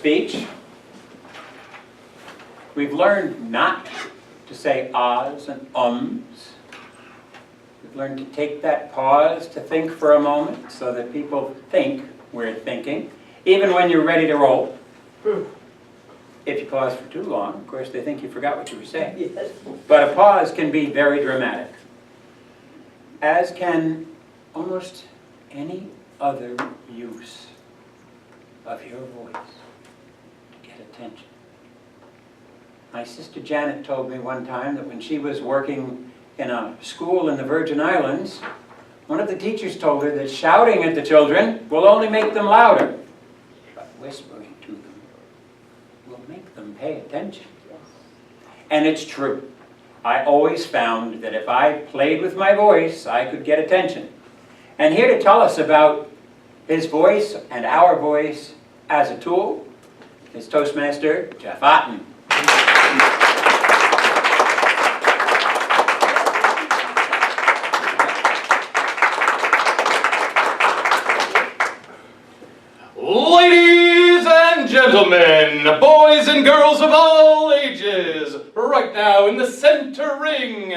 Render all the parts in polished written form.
speech, we've learned not to say ahs and ums. We've learned to take that pause to think for a moment so that people think we're thinking, even when you're ready to roll. If you pause for too long, of course, they think you forgot what you were saying. Yes. But a pause can be very dramatic, as can almost any other use of your voice to get attention. My sister Janet told me one time that when she was working in a school in the Virgin Islands, one of the teachers told her that shouting at the children will only make them louder, but whispering to them will make them pay attention. And it's true. I always found that if I played with my voice, I could get attention. And here to tell us about his voice and our voice as a tool is Toastmaster Jeff Otten. Ladies and gentlemen, boys and girls of all ages, right now in the center ring,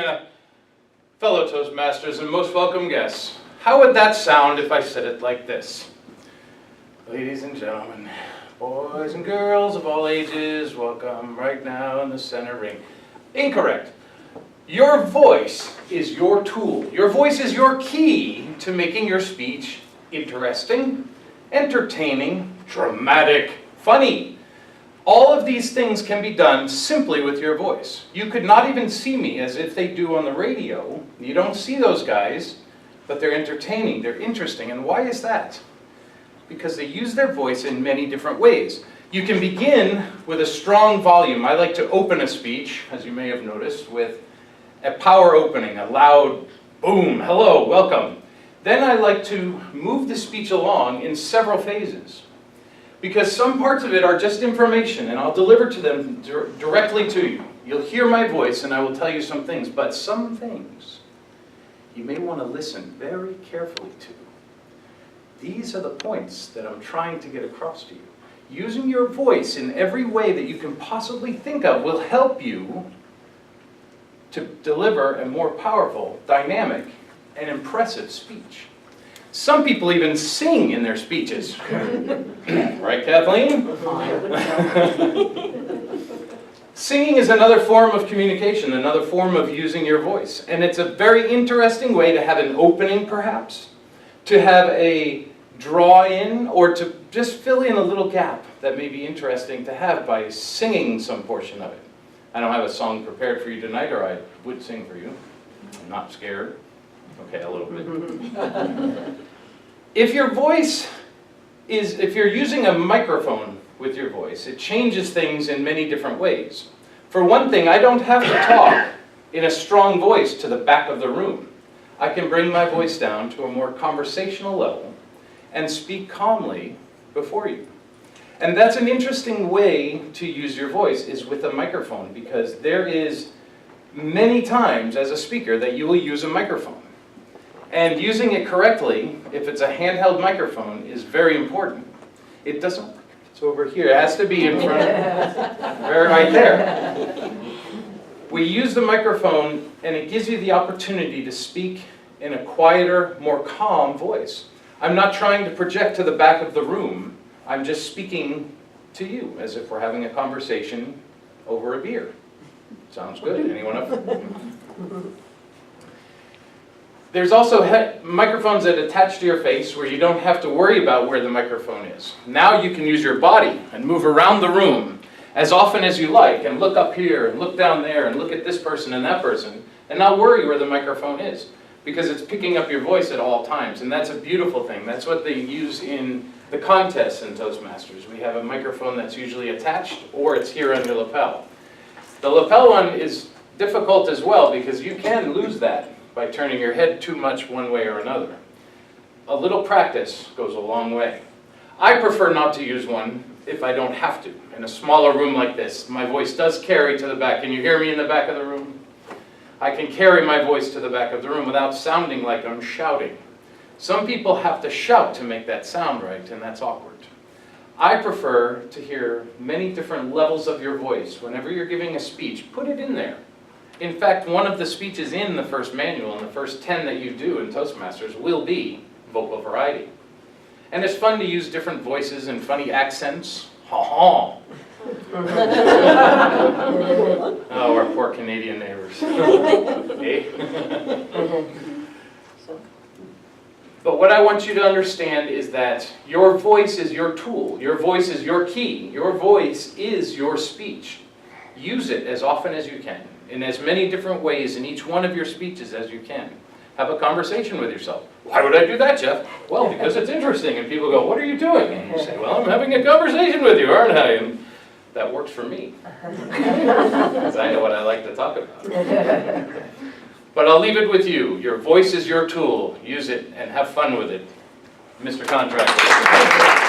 fellow Toastmasters and most welcome guests, how would that sound if I said it like this? Ladies and gentlemen, boys and girls of all ages, welcome right now in the center ring. Incorrect. Your voice is your tool. Your voice is your key to making your speech interesting, entertaining, dramatic, funny. All of these things can be done simply with your voice. You could not even see me as if they do on the radio. You don't see those guys, but they're entertaining, they're interesting. And why is that? Because they use their voice in many different ways. You can begin with a strong volume. I like to open a speech, as you may have noticed, with a power opening, a loud boom, hello, welcome. Then I like to move the speech along in several phases, because some parts of it are just information, and I'll deliver to them directly to you. You'll hear my voice, and I will tell you some things, but some things you may want to listen very carefully to. These are the points that I'm trying to get across to you. Using your voice in every way that you can possibly think of will help you to deliver a more powerful, dynamic, and impressive speech. Some people even sing in their speeches. Right, Kathleen? Singing is another form of communication, another form of using your voice. And it's a very interesting way to have an opening, perhaps, to have a draw-in, or to just fill in a little gap that may be interesting to have by singing some portion of it. I don't have a song prepared for you tonight, or I would sing for you. I'm not scared. Okay, a little bit. If you're using a microphone with your voice, it changes things in many different ways. For one thing, I don't have to talk in a strong voice to the back of the room. I can bring my voice down to a more conversational level and speak calmly before you. And that's an interesting way to use your voice, is with a microphone, because there is many times as a speaker that you will use a microphone. And using it correctly, if it's a handheld microphone, is very important. It doesn't work. It's over here. It has to be in front of right there. We use the microphone, and it gives you the opportunity to speak in a quieter, more calm voice. I'm not trying to project to the back of the room. I'm just speaking to you as if we're having a conversation over a beer. Sounds good. Anyone up? There's also microphones that attach to your face where you don't have to worry about where the microphone is. Now you can use your body and move around the room as often as you like, and look up here and look down there and look at this person and that person, and not worry where the microphone is, because it's picking up your voice at all times. And that's a beautiful thing. That's what they use in the contests in Toastmasters. We have a microphone that's usually attached, or it's here on your lapel. The lapel one is difficult as well, because you can lose that by turning your head too much one way or another. A little practice goes a long way. I prefer not to use one if I don't have to. In a smaller room like this, my voice does carry to the back. Can you hear me in the back of the room? I can carry my voice to the back of the room without sounding like I'm shouting. Some people have to shout to make that sound right, and that's awkward. I prefer to hear many different levels of your voice. Whenever you're giving a speech, put it in there. In fact, one of the speeches in the first manual, and the first 10 that you do in Toastmasters, will be vocal variety. And it's fun to use different voices and funny accents. Ha-ha! Oh, our poor Canadian neighbors. Eh? But what I want you to understand is that your voice is your tool. Your voice is your key. Your voice is your speech. Use it as often as you can, in as many different ways in each one of your speeches as you can. Have a conversation with yourself. Why would I do that, Jeff? Well, because it's interesting. And people go, what are you doing? And you say, well, I'm having a conversation with you, aren't I? And that works for me. Because I know what I like to talk about. But I'll leave it with you. Your voice is your tool. Use it and have fun with it. Mr. Contractor.